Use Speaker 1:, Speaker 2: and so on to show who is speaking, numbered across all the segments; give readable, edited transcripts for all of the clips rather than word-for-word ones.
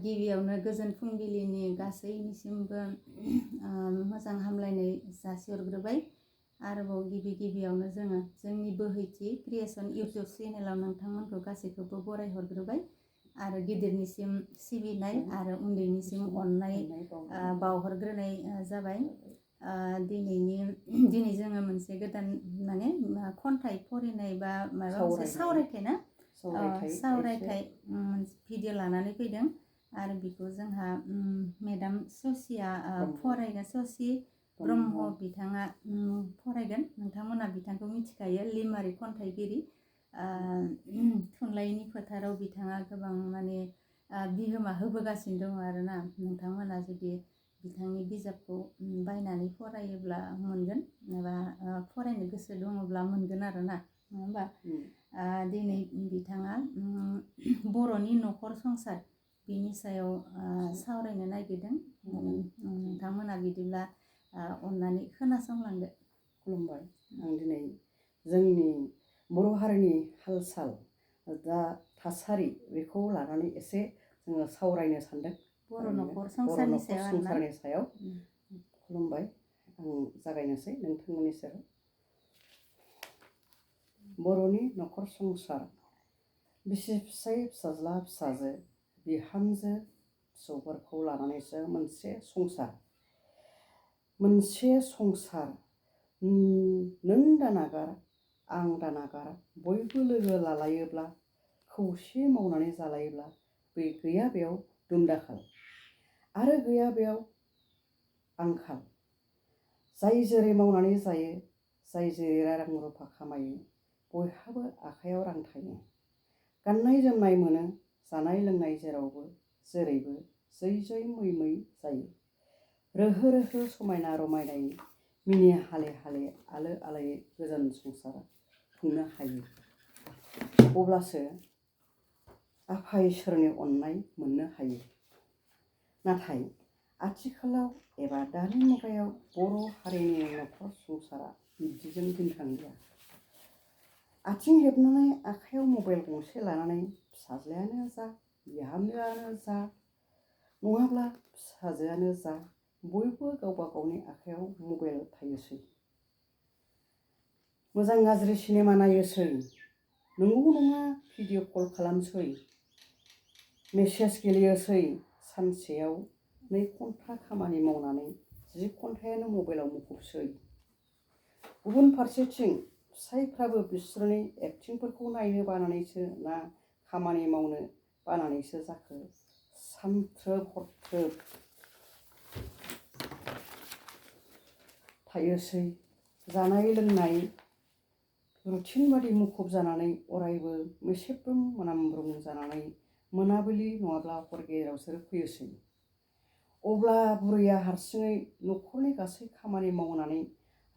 Speaker 1: गिबियावनो गोजोन फुंबिलिनि गासैनिसिमबो मोजां हामलायनाय जासिहरग्रोबाय। आरोबाव गिबियावनो जोङो जोंनि बोहैथि क्रिएसन इउटुब चेनेलाव नोंथांमोनखौ गासैखौबो बरायहरग्रोबाय आरो गिदिरनिसिम सिबिनाय आरो उन्दैनिसिम अननाय बावहरग्रोनाय जाबाय। दिनै जोङो मोनसे गोदान माने खन्थाइ फरायनाय बा माबा मोनसे सावरायथाय ना सावरायथाय भिडिअ लानानै फैदों आरो बेखौ जोंहा मेडाम ससिया फरायगोन। ससि ब्रह्म बिथाङा फरायगोन। नोंथांमोना बिथांखौ मिथिखायो, लिमारि खन्थाइगिरि। थुनलाइनि फोथाराव बिथाङा गोबां माने बिहोमा होबोगासिनो दङ आरोना। नोंथांमोना जुदि बिथांनि बिजाबखौ बायनानै फरायोब्ला मोनगोन एबा फरायनो गोसो दङब्ला मोनगोन आरोना, नङा होमबा? दिनै बिथाङा बर'नि न'खर संसार बिनि सायाव सावरायनो नागिरदों। नोंथांमोना बिदिब्ला अननानै खोनासंलांदो।
Speaker 2: खुलुमबाय। आं दिनै जोंनि बर' हारिनि हाल साल दा थासारि बेखौ लानानै एसे जोङो सावरायनो सानदों।
Speaker 1: बर' न'खर संसारनि
Speaker 2: सायाव खुलुमबाय। आं जागायनोसै नोंथांमोननि सेराव। बर'नि न'खर संसार, बिसि फिसाय फिसाज्ला फिसाजो बिहामजो फिसौफोरखौ लानानैसो मोनसे संसार। नों दानागार आं दानागार बयबो लोगो लालायोब्ला, खौसे मावनानै जालायोब्ला गैया बेयाव दुमदाखाल आरो गैया बेयाव आंखाल। जाय जेरै मावनानै जायो, जाय जेरै रां रुफा खामायो, बयहाबो आखाइयाव रां थायो। गाननाय जोमनाय मोनो, जानाय लोंनाय जेरावबो जेरैबो जै जै मै मै जायो। रोहो रोहो समायना रमायनायै मिनि हाले हाले आलो आलोयै गोजोन संसार खुंनो हायो। अब्लासो आफा इसोरनि अननाय मोननो हायो। नाथाय आथिखालाव एबा दानि मुगायाव बर' हारिनि न'खर संसारा बिब्दिजों दिन थांलिया। आथिं हेबनानै आखाइयाव मबाइल गंसे लानानै फिसाज्लायानो जा बिहामजोआनो जा नङाब्ला फिसाजोआनो जा बयबो गावबा गावनि आखाइयाव मबाइल थायोसै। मोजां गाज्रि सिनेमा नायोसै, नंगौ नङा भिडिअ कल खालामसै, मेसेज गेलेयोसै। सानसेयाव 2 घन्टा खामानि मावनानै 10 घन्टायानो मबाइलाव मुखुबसै। गुबुन फारसेथिं फिसायफ्राबो बिसोरनि एक्टिंफोरखौ नायनो बानानैसो ना खामानि मावनो बानानैसो जाखो सानथ्रोब हरथ्रोब थायोसै। जानाय लोंनाय रुटिन बादि मुखुब जानानै अरायबो मेसेबब्रुं मोनामब्रुं जानानै मोनाबिलि नङाब्ला हर गेजेरावसो फैयोसै। अब्ला बुरैया हारसिङै न'खरनि गासै खामानि मावनानै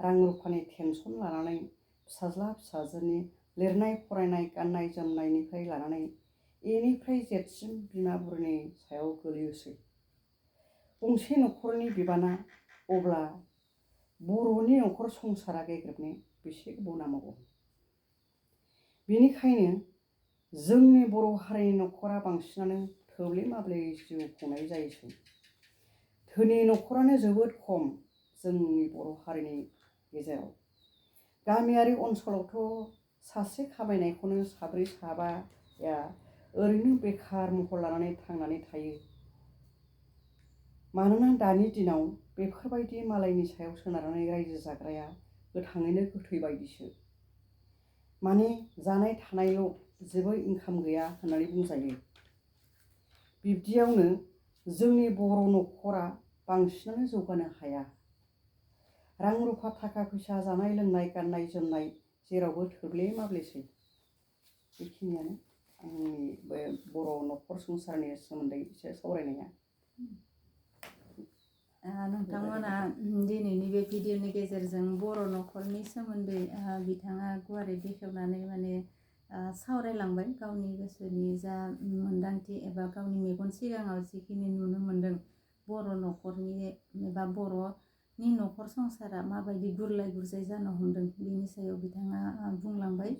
Speaker 2: रां रुफानि टेनसन लानानै फिसाज्ला फिसाजोनि लिरनाय फरायनाय गाननाय जोमनायनिफ्राय लानानै एनिफ्राय जेथसिम बिमा बुरैनि सायाव गोलैयोसै। गंसे न'खरनि बिबाना अब्ला बर'नि न'खर संसारा गेग्रेबनो बेसे गोबाव नांबावगौ? बेनिखायनो जोंनि बर' हारिनि न'खरा बांसिनानो थोब्ले माब्ले जिउ खुंनाय जायोसै। धोनि न'खरानो जोबोद खम जोंनि बर' हारिनि गेजेराव। गामियारि ओनसोलावथ' सासे खामायनायखौनो साब्रै साबाया ओरैनो बेखार महर लानानै थांनानै थायो। मानोना दानि दिनाव बेफोरबायदि मालायनि सायाव सोनारनानै रायजो जाग्राया गोथाङैनो गोथै बायदिसो। माने जानाय थानायल' जेबो इनकाम गैया होननानै बुंजायो। बिब्दियावनो जोंनि बर' न'खरा बांसिनानो जौगानो हाया। रां रुफा थाखा फैसा जानाय लोंनाय गाननाय जोमनाय जेरावबो थोब्ले माब्लेसै। बेखिनियानो आंनि बे बर' न'खर संसारनि सोमोन्दै एसे सावरायनाया।
Speaker 1: नोंथांमोना दिनैनि बे भिडिअनि गेजेरजों बर' न'खरनि सोमोन्दै बिथाङा गुवारै बेखेवनानै माने सावरायलांबाय। गावनि गोसोनि जा मोन्दांथि एबा गावनि मेगन सिगाङाव जिखिनि नुनो मोनदों बर' न'खरनि एबा बर'नि न'खर संसारा माबायदि गुरलाय गुरजाय जानो हमदों बेनि सायाव बिथाङा बुंलांबाय।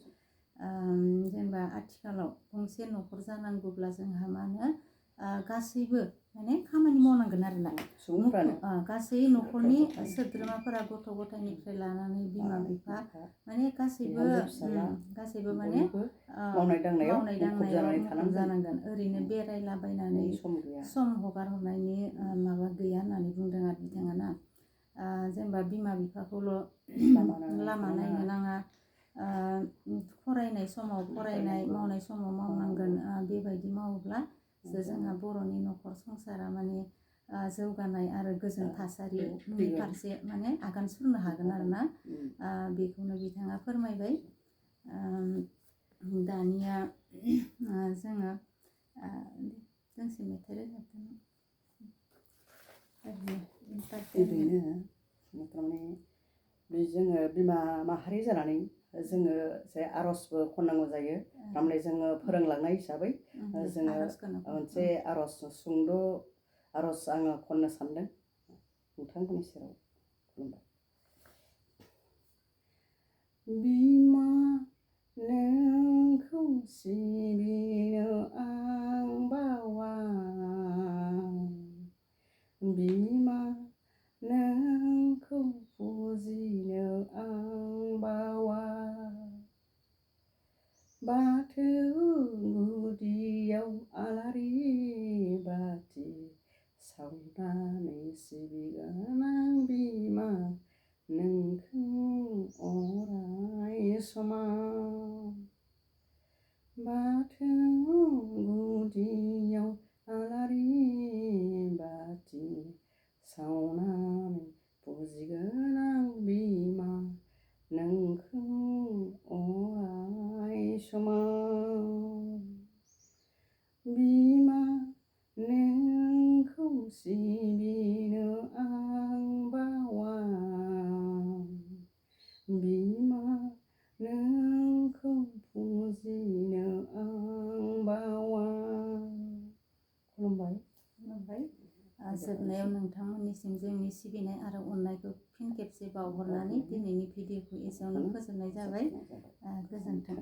Speaker 1: जेनेबा आथिखालाव गंसे न'खर जानांगौब्ला जोंहा मा होनो गासैबो माने खामानि मावनांगोन आरोना
Speaker 2: सुबुंफ्रानो
Speaker 1: गासै न'खरनि सोद्रोमाफोरा गथ' गथायनिफ्राय लानानै बिमा बिफा माने गासैबो गासैबो माने
Speaker 2: मावनाय दांनायाव
Speaker 1: मुखुब जानांगोन ओरैनो बेरायलाबायनानै सम हगार हरनायनि माबा गैया होननानै बुंदों आरो बिथाङा ना जेनेबा बिमा बिफाखौल' लामा नायनो नाङा फरायनाय समाव फरायनाय मावनाय समाव मावनांगोन बेबायदि मावोब्लासो जोंहा बर'नि न'खर संसारा माने जौगानाय आरो गोजोन थासारिनि फारसे माने आगान सुरनो हागोन आरोना बेखौनो बिथाङा फोरमायबाय दानिया जोङो दोंसे मेथाइ रोजाबदोंमोन
Speaker 2: ओरैनो थारमाने जोङो बिमा माहारि जानानै जोङो जे आर'जबो खननांगौ जायो थारमाने जोङो फोरोंलांनाय हिसाबै जोङो मोनसे आर'ज सुंद' आर'ज आङो खननो सानदों नोंथांमोननि सेराव खुलुमबाय बिमा नोंखौ सिबिनो आं बावा बिमा नोंखौ फुजिनो आं बावा बाथौ गुदियाव आलारि बाथि सावनानै सिबिगोन आं बिमा नोंखौ अराय समान बाथौ गुदियाव आलारि बाथि सावनानै फुजिगोन आं बिमा नोंखौ अराय समान बिमा नोंखौ सिबिनो आं बावा बिमा नोंखौ फुजिनो आं बावा खुलुमबाय
Speaker 1: जोबनायाव नोंथांमोननिसिम जोंनि सिबिनाय आरो अननायखौ फिन खेबसे बावहरनानै दिनैनि भिडिअखौ एसेयावनो फोजोबनाय जाबाय गोजोन्थों